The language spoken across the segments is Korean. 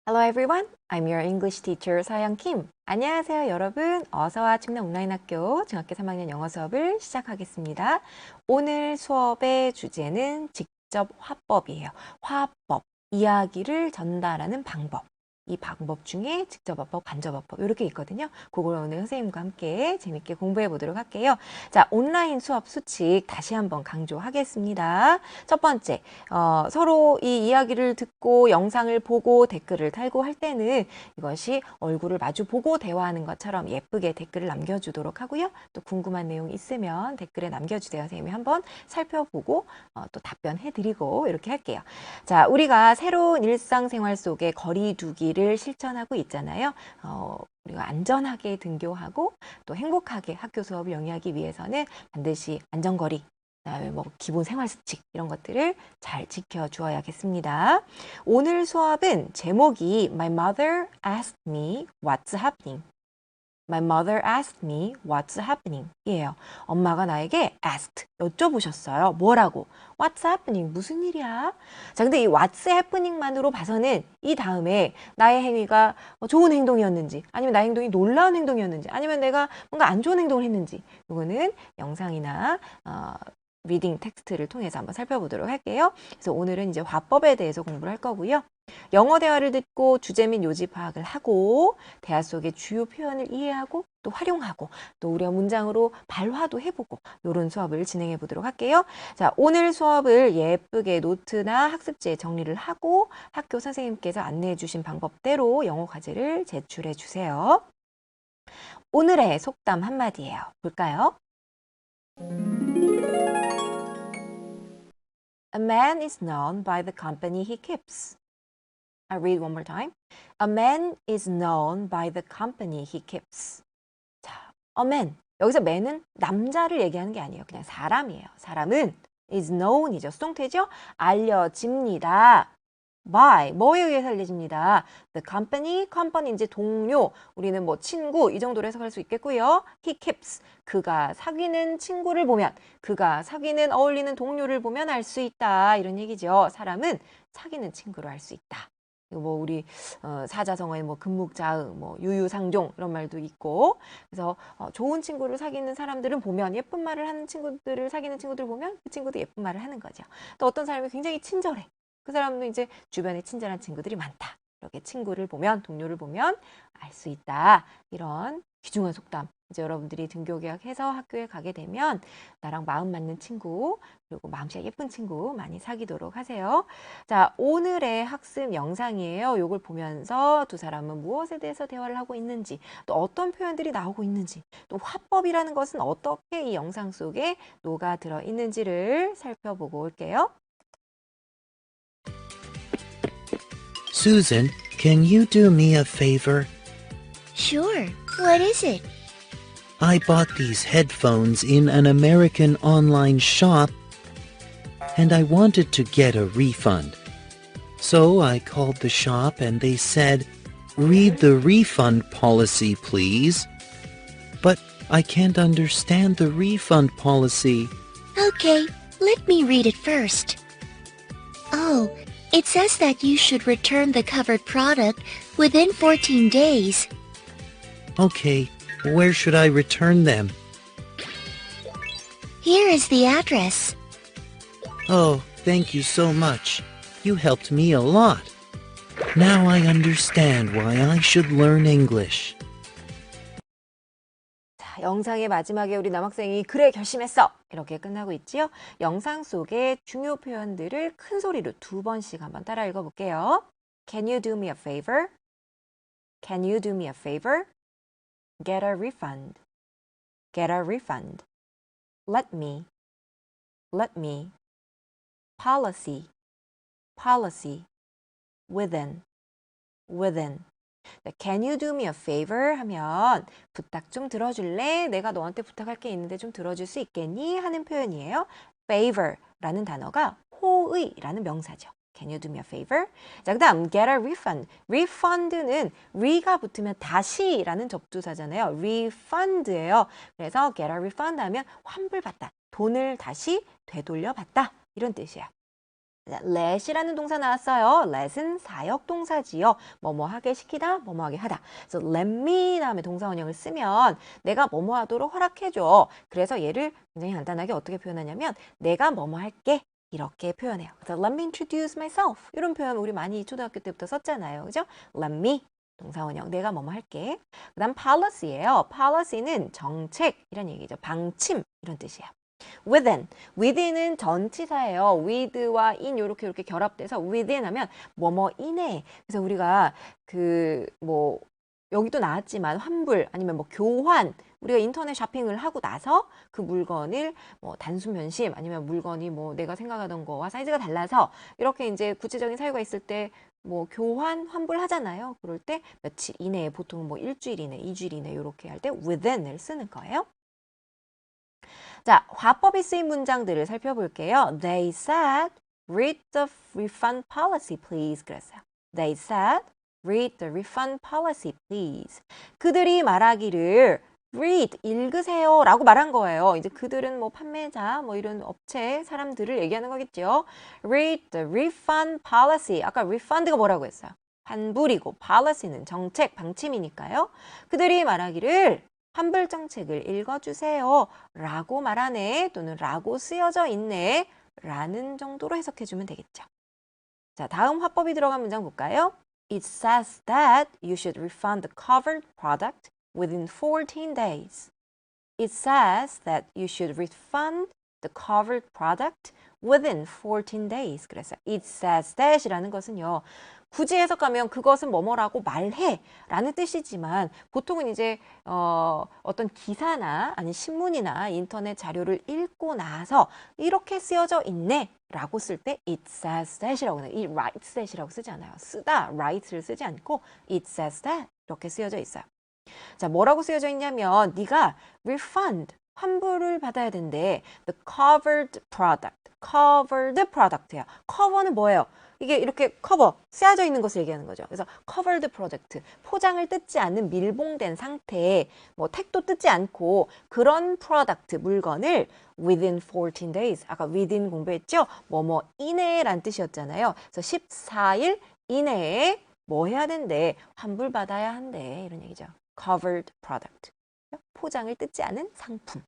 Hello everyone, I'm your English teacher 서영 Kim. 안녕하세요 여러분. 어서와 충남 온라인학교 중학교 3학년 영어 수업을 시작하겠습니다. 오늘 수업의 주제는 직접 화법이에요. 화법, 이야기를 전달하는 방법. 이 방법 중에 직접어법, 간접어법 이렇게 있거든요. 그걸 오늘 선생님과 함께 재밌게 공부해 보도록 할게요. 자, 온라인 수업 수칙 다시 한번 강조하겠습니다. 첫 번째, 서로 이 이야기를 듣고 영상을 보고 댓글을 달고 할 때는 이것이 얼굴을 마주 보고 대화하는 것처럼 예쁘게 댓글을 남겨주도록 하고요. 또 궁금한 내용 있으면 댓글에 남겨주세요. 선생님이 한번 살펴보고 또 답변해드리고 이렇게 할게요. 자, 우리가 새로운 일상생활 속에 거리두기를 실천하고 있잖아요. 우리가 안전하게 등교하고 또 행복하게 학교 수업을 영위하기 위해서는 반드시 안전거리, 그다음에 뭐 기본 생활 수칙 이런 것들을 잘 지켜주어야겠습니다. 오늘 수업은 제목이 My mother asked me what's happening. My mother asked me what's happening 이에요. 엄마가 나에게 asked, 여쭤보셨어요. 뭐라고? What's happening? 무슨 일이야? 자, 근데 이 what's happening만으로 봐서는 이 다음에 나의 행위가 좋은 행동이었는지 아니면 나의 행동이 놀라운 행동이었는지 아니면 내가 뭔가 안 좋은 행동을 했는지 이거는 영상이나 리딩 텍스트를 통해서 한번 살펴보도록 할게요. 그래서 오늘은 이제 화법에 대해서 공부를 할 거고요. 영어 대화를 듣고 주제 및 요지 파악을 하고 대화 속의 주요 표현을 이해하고 또 활용하고 또 우리가 문장으로 발화도 해보고 이런 수업을 진행해 보도록 할게요. 자, 오늘 수업을 예쁘게 노트나 학습지에 정리를 하고 학교 선생님께서 안내해 주신 방법대로 영어 과제를 제출해 주세요. 오늘의 속담 한마디예요. 볼까요? A man is known by the company he keeps. I read one more time. A man is known by the company he keeps. 자, a man. 여기서 man은 남자를 얘기하는 게 아니에요. 그냥 사람이에요. 사람은 is known이죠. 수동태죠. 알려집니다. by 뭐에 의해서 알려집니다. The company 이제 동료, 우리는 뭐 친구 이 정도로 해석할 수 있겠고요. He keeps 그가 사귀는 친구를 보면, 그가 사귀는 어울리는 동료를 보면 알 수 있다 이런 얘기죠. 사람은 사귀는 친구로 알 수 있다. 뭐 우리 사자성어에 뭐 금묵자의, 뭐 유유상종 이런 말도 있고, 그래서 좋은 친구를 사귀는 사람들은 보면 예쁜 말을 하는 친구들을 사귀는 친구들 보면 그 친구도 예쁜 말을 하는 거죠. 또 어떤 사람이 굉장히 친절해. 그 사람은 이제 주변에 친절한 친구들이 많다. 이렇게 친구를 보면, 동료를 보면 알 수 있다. 이런 귀중한 속담. 이제 여러분들이 등교 계약해서 학교에 가게 되면 나랑 마음 맞는 친구, 그리고 마음씨 예쁜 친구 많이 사귀도록 하세요. 자, 오늘의 학습 영상이에요. 이걸 보면서 두 사람은 무엇에 대해서 대화를 하고 있는지, 또 어떤 표현들이 나오고 있는지, 또 화법이라는 것은 어떻게 이 영상 속에 녹아들어 있는지를 살펴보고 올게요. Susan, can you do me a favor? Sure. What is it? I bought these headphones in an American online shop and I wanted to get a refund. So I called the shop and they said, "Read the refund policy, please." But I can't understand the refund policy. Okay, let me read it first. Oh, it says that you should return the covered product within 14 days. Okay, where should I return them? Here is the address. Oh, thank you so much. You helped me a lot. Now I understand why I should learn English. 자, 영상의 마지막에 우리 남학생이 그래 결심했어 이렇게 끝나고 있지요. 영상 속의 중요 표현들을 큰 소리로 2번씩 한번 따라 읽어볼게요. Can you do me a favor? Can you do me a favor? Get a refund. Get a refund. Let me. Let me. Policy. Policy. Within. Within. Can you do me a favor? 하면 부탁 좀 들어줄래? 내가 너한테 부탁할 게 있는데 좀 들어줄 수 있겠니? 하는 표현이에요. favor라는 단어가 호의라는 명사죠. Can you do me a favor? 자, 그 다음 get a refund. refund는 re가 붙으면 다시라는 접두사잖아요. refund예요. 그래서 get a refund 하면 환불받다. 돈을 다시 되돌려받다. 이런 뜻이에요. let이라는 동사 나왔어요. let은 사역 동사지요. 뭐뭐 하게 시키다, 뭐뭐 하게 하다. 그래서 let me 다음에 동사 원형을 쓰면 내가 뭐뭐 하도록 허락해줘. 그래서 얘를 굉장히 간단하게 어떻게 표현하냐면 내가 뭐뭐 할게. 이렇게 표현해요. 그래서 let me introduce myself. 이런 표현 우리 많이 초등학교 때부터 썼잖아요. 그죠? let me 동사 원형 내가 뭐뭐 할게. 그다음 policy예요. policy는 정책 이런 얘기죠. 방침 이런 뜻이에요. within은 전치사예요. with와 in 이렇게 결합돼서 within 하면 뭐뭐 이내. 그래서 우리가 그 뭐 여기도 나왔지만 환불 아니면 뭐 교환 우리가 인터넷 쇼핑을 하고 나서 그 물건을 뭐 단순 변심 아니면 물건이 뭐 내가 생각하던 거와 사이즈가 달라서 이렇게 이제 구체적인 사유가 있을 때 뭐 교환 환불 하잖아요. 그럴 때 며칠 이내에 보통 뭐 일주일 이내, 이주일 이내 이렇게 할 때 within을 쓰는 거예요. 자, 화법이 쓰인 문장들을 살펴볼게요. They said, read the refund policy, please. 그랬어요. They said, read the refund policy, please. 그들이 말하기를 read, 읽으세요 라고 말한 거예요. 이제 그들은 뭐 판매자, 뭐 이런 업체 사람들을 얘기하는 거겠죠. Read the refund policy. 아까 refund가 뭐라고 했어요? 환불이고 policy는 정책, 방침이니까요. 그들이 말하기를 환불 정책을 읽어주세요 라고 말하네 또는 라고 쓰여져 있네 라는 정도로 해석해주면 되겠죠. 자, 다음 화법이 들어간 문장 볼까요? It says that you should refund the covered product within 14 days. It says that you should refund the covered product within 14 days. 그래서 it says that이라는 것은요. 굳이 해석하면 그것은 뭐뭐라고 말해 라는 뜻이지만 보통은 이제 어떤 기사나 아니 신문이나 인터넷 자료를 읽고 나서 이렇게 쓰여져 있네 라고 쓸 때 it says that이라고 해요. it writes that이라고 쓰지 않아요. 쓰다, write를 쓰지 않고 it says that 이렇게 쓰여져 있어요. 자, 뭐라고 쓰여져 있냐면 네가 refund, 환불을 받아야 된대. The covered product, covered product야. cover는 뭐예요? 이게 이렇게 커버, 쓰여져 있는 것을 얘기하는 거죠. 그래서 covered product, 포장을 뜯지 않는 밀봉된 상태, 뭐 택도 뜯지 않고 그런 product, 물건을 within 14 days, 아까 within 공부했죠? 뭐뭐 이내란 뜻이었잖아요. 그래서 14일 이내에 뭐 해야 된대? 환불받아야 한대. 이런 얘기죠. covered product. 포장을 뜯지 않은 상품.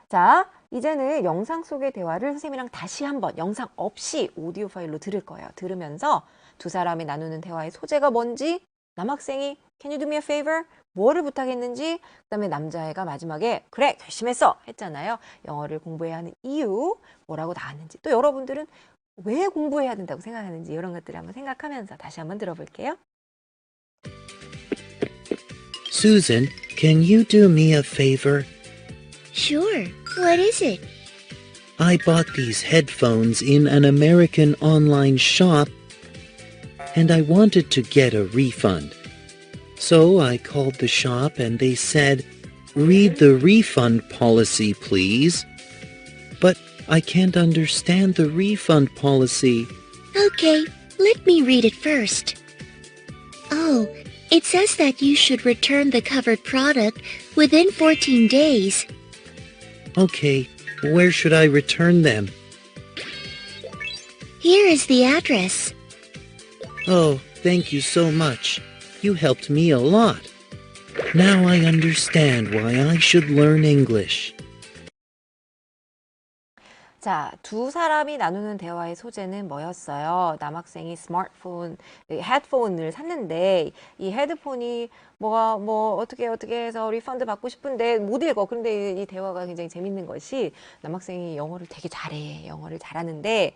자, 이제는 영상 속의 대화를 선생님이랑 다시 한번 영상 없이 오디오 파일로 들을 거예요. 들으면서 두 사람이 나누는 대화의 소재가 뭔지, 남학생이 Can you do me a favor? 뭐를 부탁했는지, 그다음에 남자애가 마지막에 그래, 결심했어! 했잖아요. 영어를 공부해야 하는 이유, 뭐라고 나왔는지, 또 여러분들은 왜 공부해야 된다고 생각하는지 이런 것들을 한번 생각하면서 다시 한번 들어볼게요. Susan, can you do me a favor? Sure. What is it? I bought these headphones in an American online shop, and I wanted to get a refund. So I called the shop and they said, read the refund policy, please. But I can't understand the refund policy. Okay, let me read it first. Oh, it says that you should return the covered product within 14 days. Okay, where should I return them? Here is the address. Oh, thank you so much. You helped me a lot. Now I understand why I should learn English. 자, 두 사람이 나누는 대화의 소재는 뭐였어요? 남학생이 스마트폰, 헤드폰을 샀는데 이 헤드폰이 뭐 어떻게 해서 리펀드 받고 싶은데 못 읽어. 그런데 이 대화가 굉장히 재밌는 것이 남학생이 영어를 되게 잘해. 영어를 잘하는데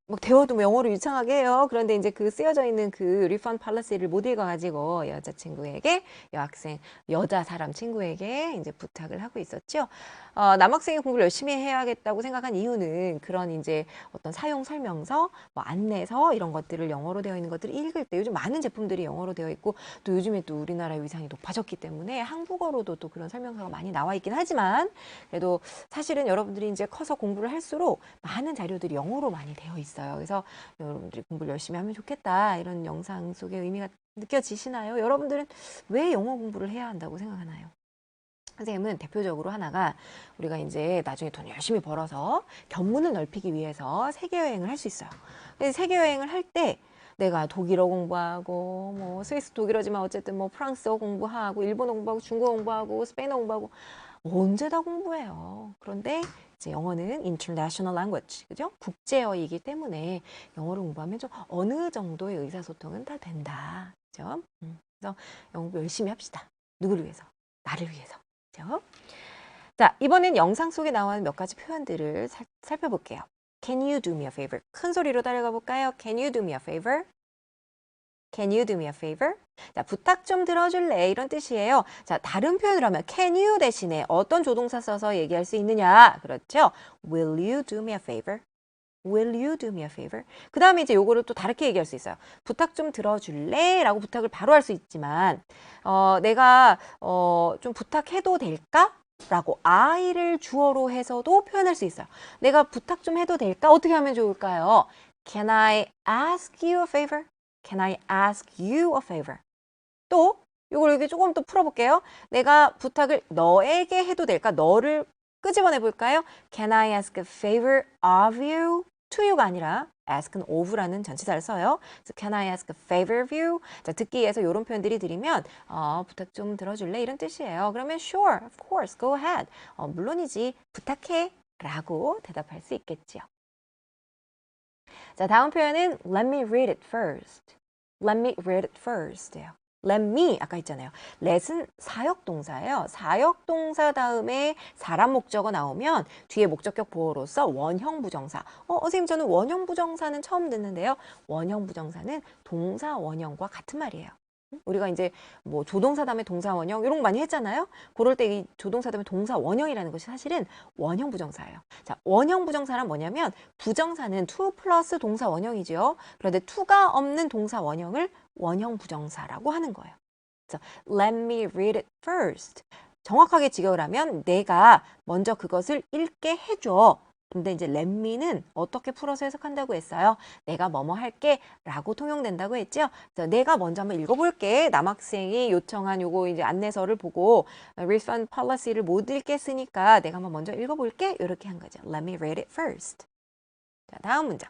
뭐 대화도 뭐 영어로 유창하게 해요. 그런데 이제 그 쓰여져 있는 그 리펀드 팔러시를 못 읽어가지고 여자친구에게 여자 사람 친구에게 이제 부탁을 하고 있었죠. 남학생이 공부를 열심히 해야겠다고 생각한 이유는 그런 이제 어떤 사용 설명서, 뭐 안내서 이런 것들을 영어로 되어 있는 것들을 읽을 때 요즘 많은 제품들이 영어로 되어 있고 또 요즘에 또 우리나라의 위상이 높아졌기 때문에 한국어로도 또 그런 설명서가 많이 나와 있긴 하지만 그래도 사실은 여러분들이 이제 커서 공부를 할수록 많은 자료들이 영어로 많이 되어 있어요. 그래서 여러분들이 공부를 열심히 하면 좋겠다 이런 영상 속의 의미가 느껴지시나요? 여러분들은 왜 영어 공부를 해야 한다고 생각하나요? 선생님은 대표적으로 하나가 우리가 이제 나중에 돈 열심히 벌어서 견문을 넓히기 위해서 세계 여행을 할 수 있어요. 근데 세계 여행을 할 때 내가 독일어 공부하고 뭐 스위스 독일어지만 어쨌든 뭐 프랑스어 공부하고 일본어 공부하고 중국어 공부하고 스페인어 공부하고 언제 다 공부해요. 그런데 이제 영어는 international language, 그죠? 국제어이기 때문에 영어를 공부하면 좀 어느 정도의 의사소통은 다 된다. 그죠? 그래서 영어 열심히 합시다. 누구를 위해서? 나를 위해서. 그죠? 자, 이번엔 영상 속에 나오는 몇 가지 표현들을 살펴볼게요. Can you do me a favor? 큰 소리로 따라가 볼까요? Can you do me a favor? Can you do me a favor? 자, 부탁 좀 들어줄래? 이런 뜻이에요. 자, 다른 표현을 하면 can you 대신에 어떤 조동사 써서 얘기할 수 있느냐? 그렇죠? Will you do me a favor? Will you do me a favor? 그 다음에 이제 요거를 또 다르게 얘기할 수 있어요. 부탁 좀 들어줄래? 라고 부탁을 바로 할 수 있지만 내가 좀 부탁해도 될까? 라고 I를 주어로 해서도 표현할 수 있어요. 내가 부탁 좀 해도 될까? 어떻게 하면 좋을까요? Can I ask you a favor? Can I ask you a favor? 또 이걸 여기 조금 또 풀어볼게요. 내가 부탁을 너에게 해도 될까? 너를 끄집어내 볼까요? Can I ask a favor of you? To you가 아니라 ask는 of라는 전치사를 써요. 그래서 can I ask a favor of you? 자, 듣기 위해서 이런 표현들이 들으면 부탁 좀 들어줄래? 이런 뜻이에요. 그러면 sure, of course, go ahead. 물론이지, 부탁해 라고 대답할 수 있겠지요. 자, 다음 표현은 let me read it first. Let me read it first예요. Let me 아까 있잖아요. let은 사역동사예요. 사역동사 다음에 사람 목적어 나오면 뒤에 목적격 보어로서 원형 부정사. 선생님 저는 원형 부정사는 처음 듣는데요. 원형 부정사는 동사 원형과 같은 말이에요. 우리가 이제 뭐 조동사 다음에 동사 원형 이런 거 많이 했잖아요. 그럴 때 이 조동사 다음에 동사 원형이라는 것이 사실은 원형 부정사예요. 자, 원형 부정사란 뭐냐면 부정사는 to 플러스 동사 원형이죠. 그런데 to가 없는 동사 원형을 원형 부정사라고 하는 거예요. 그래서 let me read it first. 정확하게 직역을 하면 내가 먼저 그것을 읽게 해줘. 근데 이제 let me는 어떻게 풀어서 해석한다고 했어요? 내가 뭐뭐 할게 라고 통용된다고 했죠? 그래서 내가 먼저 한번 읽어볼게. 남학생이 요청한 요거 이제 안내서를 보고 refund policy를 못 읽겠으니까 내가 한번 먼저 읽어볼게. 이렇게 한 거죠. Let me read it first. 자, 다음 문장.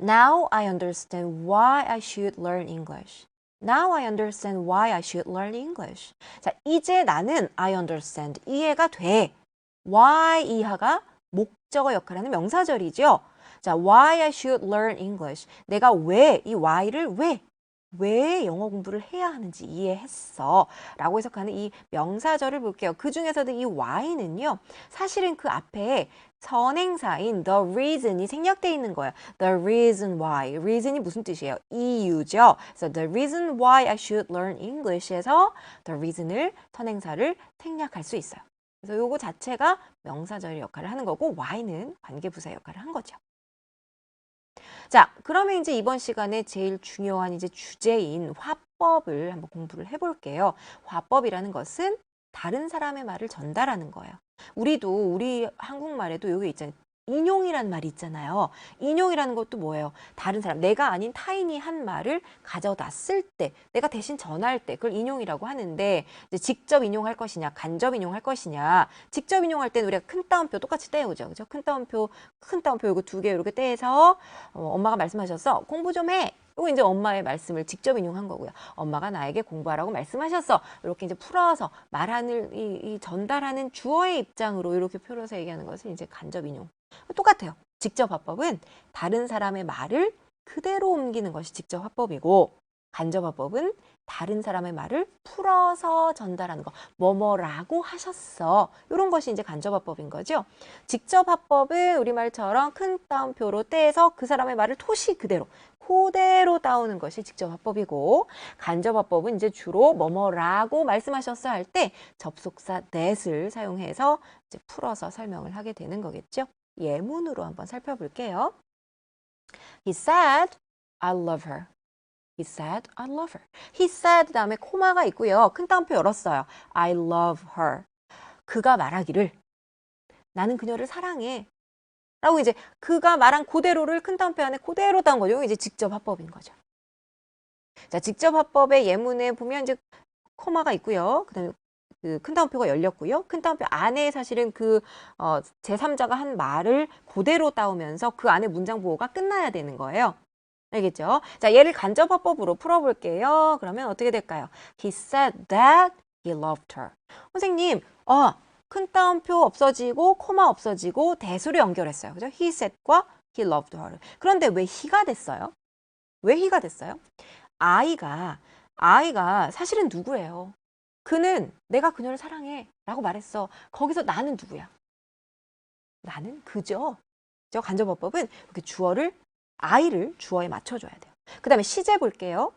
Now I understand why I should learn English. Now I understand why I should learn English. 자, 이제 나는 I understand. 이해가 돼. why 이하가 목적어 역할을 하는 명사절이죠. 자, why I should learn English. 내가 왜, 이 why를 왜 영어 공부를 해야 하는지 이해했어. 라고 해석하는 이 명사절을 볼게요. 그 중에서도 이 why는요. 사실은 그 앞에 선행사인 the reason이 생략되어 있는 거예요. The reason why. reason이 무슨 뜻이에요? 이유죠. 그래서 the reason why I should learn English에서 the reason을 선행사를 생략할 수 있어요. 그래서 요거 자체가 명사절 역할을 하는 거고 why는 관계부사 역할을 한 거죠. 자, 그러면 이제 이번 시간에 제일 중요한 이제 주제인 화법을 한번 공부를 해볼게요. 화법이라는 것은 다른 사람의 말을 전달하는 거예요. 우리 한국말에도 여기 있잖아요. 인용이라는 말이 있잖아요. 인용이라는 것도 뭐예요? 다른 사람, 내가 아닌 타인이 한 말을 가져다 쓸 때, 내가 대신 전할 때 그걸 인용이라고 하는데 이제 직접 인용할 것이냐, 간접 인용할 것이냐. 직접 인용할 때는 우리가 큰 따옴표 똑같이 떼우죠. 그죠? 큰 따옴표 이거 두 개 이렇게 떼서 엄마가 말씀하셨어. 공부 좀 해. 이거 이제 엄마의 말씀을 직접 인용한 거고요. 엄마가 나에게 공부하라고 말씀하셨어. 이렇게 이제 풀어서 말하는 이 전달하는 주어의 입장으로 이렇게 풀어서 얘기하는 것을 이제 간접 인용. 똑같아요. 직접 화법은 다른 사람의 말을 그대로 옮기는 것이 직접 화법이고 간접 화법은 다른 사람의 말을 풀어서 전달하는 거. 뭐뭐라고 하셨어. 이런 것이 이제 간접 화법인 거죠. 직접 화법은 우리말처럼 큰 따옴표로 떼서 그 사람의 말을 토시 그대로 따오는 것이 직접 화법이고 간접 화법은 이제 주로 뭐뭐라고 말씀하셨어 할 때 접속사 that을 사용해서 이제 풀어서 설명을 하게 되는 거겠죠. 예문으로 한번 살펴볼게요. He said, I love her. He said, I love her. He said 다음에 코마가 있고요. 큰 따옴표 열었어요. I love her. 그가 말하기를 나는 그녀를 사랑해. 라고 이제 그가 말한 그대로를 큰 따옴표 안에 그대로 따온 거죠. 이제 직접 화법인 거죠. 자, 직접 화법의 예문에 보면 이제 코마가 있고요. 그다음에 그 큰 따옴표가 열렸고요. 큰 따옴표 안에 사실은 그 제3자가 한 말을 그대로 따오면서 그 안에 문장 보호가 끝나야 되는 거예요. 알겠죠? 자, 얘를 간접화법으로 풀어볼게요. 그러면 어떻게 될까요? He said that he loved her. 선생님, 큰 따옴표 없어지고 코마 없어지고 대수를 연결했어요. 그죠? He said과 he loved her. 그런데 왜 he가 됐어요? 왜 he가 됐어요? 아이가 사실은 누구예요? 그는 내가 그녀를 사랑해 라고 말했어. 거기서 나는 누구야? 나는 그죠. 저 간접어법은 이렇게 주어를 아이를 주어에 맞춰줘야 돼요. 그 다음에 시제 볼게요.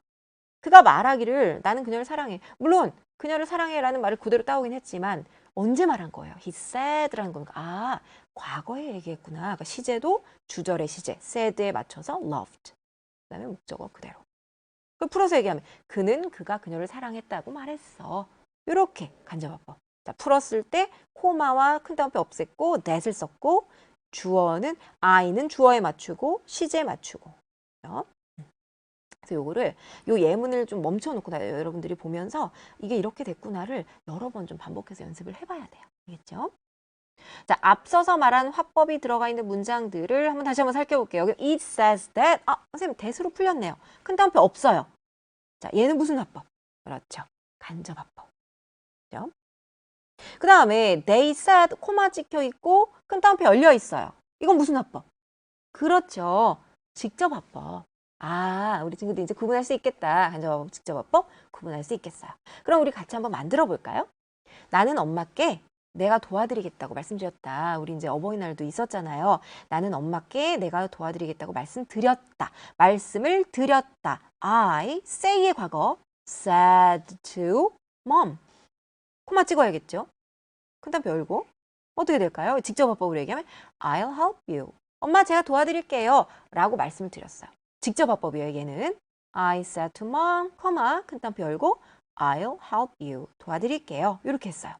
그가 말하기를 나는 그녀를 사랑해. 물론 그녀를 사랑해라는 말을 그대로 따오긴 했지만 언제 말한 거예요? He said라는 거니까 과거에 얘기했구나. 그러니까 시제도 주절의 시제 said에 맞춰서 loved. 그 다음에 목적어 그대로. 그 풀어서 얘기하면 그가 그녀를 사랑했다고 말했어. 이렇게 간접어법. 자, 풀었을 때 코마와 큰 따옴표 없앴고 that을 썼고 주어는 I는 주어에 맞추고 시제에 맞추고. 그래서 요거를 요 예문을 좀 멈춰놓고 여러분들이 보면서 이게 이렇게 됐구나를 여러 번 좀 반복해서 연습을 해봐야 돼요. 알겠죠? 자, 앞서서 말한 화법이 들어가 있는 문장들을 다시 한번 살펴볼게요. 여기 it says that. 선생님 that으로 풀렸네요. 큰 따옴표 없어요. 자, 얘는 무슨 화법? 그렇죠. 간접화법. 그렇죠? 그 다음에 they said 코마 찍혀 있고 큰 따옴표 열려 있어요. 이건 무슨 화법? 그렇죠. 직접화법. 우리 친구들 이제 구분할 수 있겠다. 간접화법, 직접화법 구분할 수 있겠어요. 그럼 우리 같이 한번 만들어 볼까요? 나는 엄마께 내가 도와드리겠다고 말씀드렸다. 우리 이제 어버이날도 있었잖아요. 나는 엄마께 내가 도와드리겠다고 말씀을 드렸다. I say의 과거 said to mom. 코마 찍어야겠죠? 큰 따옴표 열고 어떻게 될까요? 직접화법으로 얘기하면 I'll help you. 엄마 제가 도와드릴게요. 라고 말씀을 드렸어요. 직접화법이에요. 얘는 I said to mom, 큰 따옴표 열고 I'll help you. 도와드릴게요. 이렇게 했어요.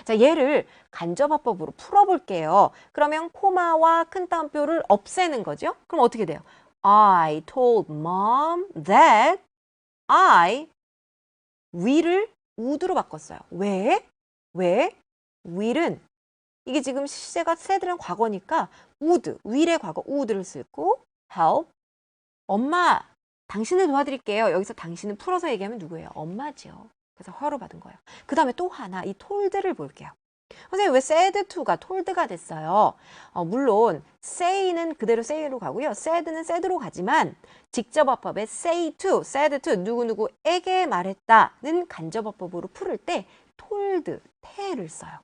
자, 얘를 간접화법으로 풀어볼게요. 그러면 코마와 큰 따옴표를 없애는 거죠. 그럼 어떻게 돼요? I told mom that will을 would로 바꿨어요. 왜? will은 이게 지금 시제가 said는 과거니까 will의 과거 would를 쓰고 help 엄마 당신을 도와드릴게요. 여기서 당신은 풀어서 얘기하면 누구예요? 엄마죠. 그래서 허로 받은 거예요. 그 다음에 또 하나 이 told를 볼게요. 선생님 왜 said to가 told가 됐어요? 물론 say는 그대로 say로 가고요. said는 said로 가지만 직접어법에 said to 누구누구에게 말했다는 간접어법으로 풀을 때 told, te를 써요.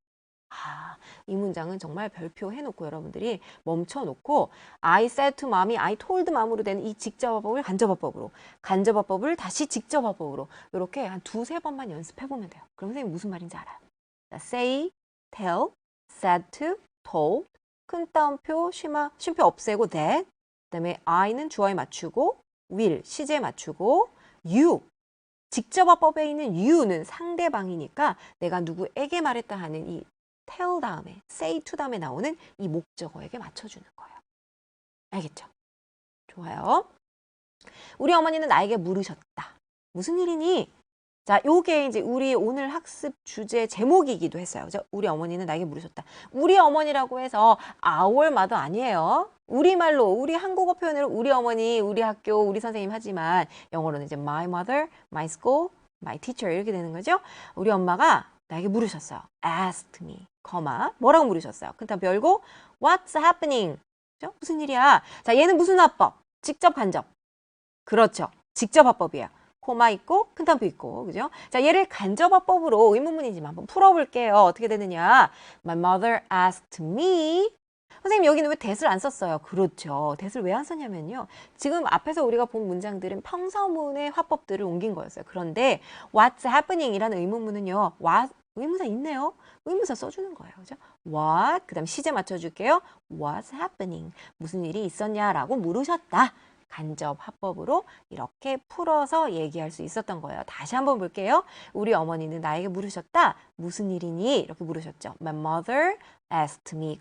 이 문장은 정말 별표 해놓고 여러분들이 멈춰놓고 I said to mom이 I told mom으로 되는 이 직접어법을 간접어법을 다시 직접어법으로 이렇게 한 2-3번만 연습해보면 돼요. 그럼 선생님 무슨 말인지 알아요. say, tell, said to, told, 큰 따옴표, 쉼표 없애고 that, 그 다음에 I는 주어에 맞추고 will, 시제에 맞추고 you, 직접어법에 있는 you는 상대방이니까 내가 누구에게 말했다 하는 이 tell 다음에, say to 다음에 나오는 이 목적어에게 맞춰주는 거예요. 알겠죠? 좋아요. 우리 어머니는 나에게 물으셨다. 무슨 일이니? 자, 요게 이제 우리 오늘 학습 주제 제목이기도 했어요. 그죠? 우리 어머니는 나에게 물으셨다. 우리 어머니라고 해서 our mother 아니에요. 우리말로, 우리 한국어 표현으로 우리 어머니, 우리 학교, 우리 선생님 하지만 영어로는 이제 my mother, my school, my teacher 이렇게 되는 거죠. 우리 엄마가 나에게 물으셨어요. asked me, 뭐라고 물으셨어요? 큰 따옴표 열고 what's happening? 그죠? 무슨 일이야? 자, 얘는 무슨 화법? 직접 간접. 그렇죠. 직접 화법이에요. 코마 있고 큰 따옴표 있고 그죠? 자, 얘를 간접화법으로 의문문이지만 한번 풀어볼게요. 어떻게 되느냐? My mother asked me. 선생님 여기는 왜 that을 안 썼어요? 그렇죠. that을 왜 안 썼냐면요. 지금 앞에서 우리가 본 문장들은 평서문의 화법들을 옮긴 거였어요. 그런데 what's happening 이라는 의문문은요. 의문사 있네요. 의문사 써주는 거예요. 그죠? What, 그 다음 시제 맞춰줄게요. What's happening? 무슨 일이 있었냐라고 물으셨다. 간접 화법으로 이렇게 풀어서 얘기할 수 있었던 거예요. 다시 한번 볼게요. 우리 어머니는 나에게 물으셨다. 무슨 일이니? 이렇게 물으셨죠. My mother asked me,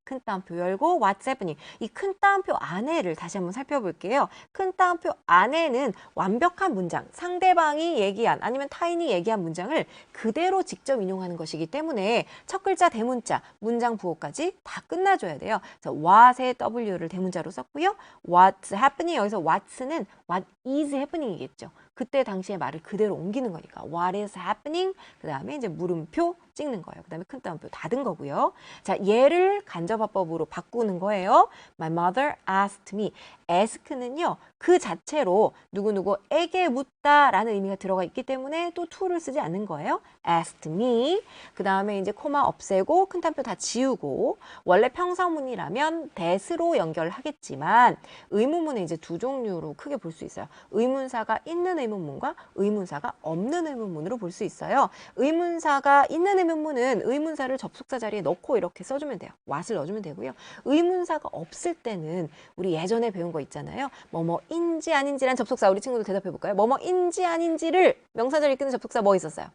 큰 따옴표 열고 what's happening. 이 큰 따옴표 안에를 다시 한번 살펴볼게요. 큰 따옴표 안에는 완벽한 문장, 상대방이 얘기한 아니면 타인이 얘기한 문장을 그대로 직접 인용하는 것이기 때문에 첫 글자 대문자, 문장 부호까지 다 끝나줘야 돼요. 그래서 what의 W를 대문자로 썼고요. what's happening, 여기서 what's는 what is happening이겠죠. 그때 당시의 말을 그대로 옮기는 거니까 what is happening, 그 다음에 이제 물음표 찍는 거예요. 그 다음에 큰 따옴표 닫은 거고요. 자, 얘를 간접화법으로 바꾸는 거예요. My mother asked me. ask는요, 그 자체로 누구누구에게 묻다라는 의미가 들어가 있기 때문에 또 to를 쓰지 않는 거예요. asked me. 그 다음에 이제 코마 없애고 큰 따옴표 다 지우고, 원래 평서문이라면 that으로 연결하겠지만 의문문은 이제 두 종류로 크게 볼 수 있어요. 의문사가 있는 의문문과 의문사가 없는 의문문으로 볼 수 있어요. 의문사가 있는 의문문은 의문사를 접속사 자리에 넣고 이렇게 써주면 돼요. what을 넣어주면 되고요. 의문사가 없을 때는 우리 예전에 배운 거 있잖아요. 뭐뭐인지 아닌지란 접속사, 우리 친구들 대답해 볼까요? 뭐뭐인지 아닌지를 명사절 이끄는 접속사 뭐 있었어요?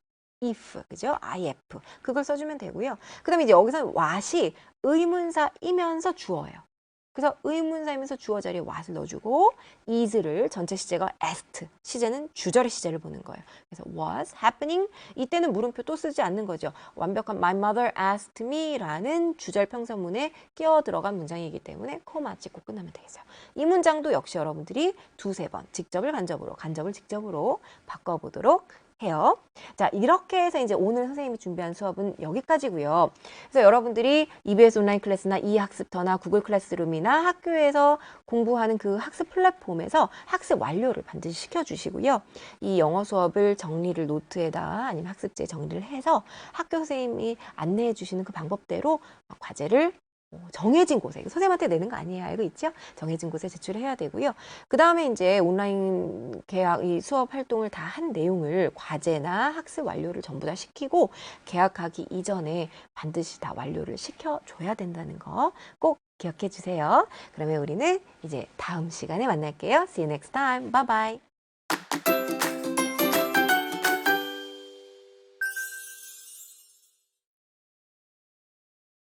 if, 그죠? if. 그걸 써주면 되고요. 그 다음에 이제 여기서 what이 의문사이면서 주어예요. 그래서 의문사이면서 주어 자리에 what을 넣어주고 is를 전체 시제가 asked, 시제는 주절의 시제를 보는 거예요. 그래서 what's happening, 이때는 물음표 또 쓰지 않는 거죠. 완벽한 my mother asked me 라는 주절 평서문에 끼어 들어간 문장이기 때문에 코마 찍고 끝나면 되겠어요. 이 문장도 역시 여러분들이 두세 번 직접을 간접으로, 간접을 직접으로 바꿔보도록 해요. 자, 이렇게 해서 이제 오늘 선생님이 준비한 수업은 여기까지고요. 그래서 여러분들이 EBS 온라인 클래스나 이학습터나 구글 클래스룸이나 학교에서 공부하는 그 학습 플랫폼에서 학습 완료를 반드시 시켜주시고요. 이 영어 수업을 정리를 노트에다 아니면 학습지에 정리를 해서 학교 선생님이 안내해 주시는 그 방법대로 과제를 정해진 곳에, 선생님한테 내는 거 아니에요. 알고 있죠? 정해진 곳에 제출해야 되고요. 그 다음에 이제 온라인 계약, 이 수업 활동을 다 한 내용을 과제나 학습 완료를 전부 다 시키고 계약하기 이전에 반드시 다 완료를 시켜줘야 된다는 거 꼭 기억해 주세요. 그러면 우리는 이제 다음 시간에 만날게요. See you next time. Bye bye.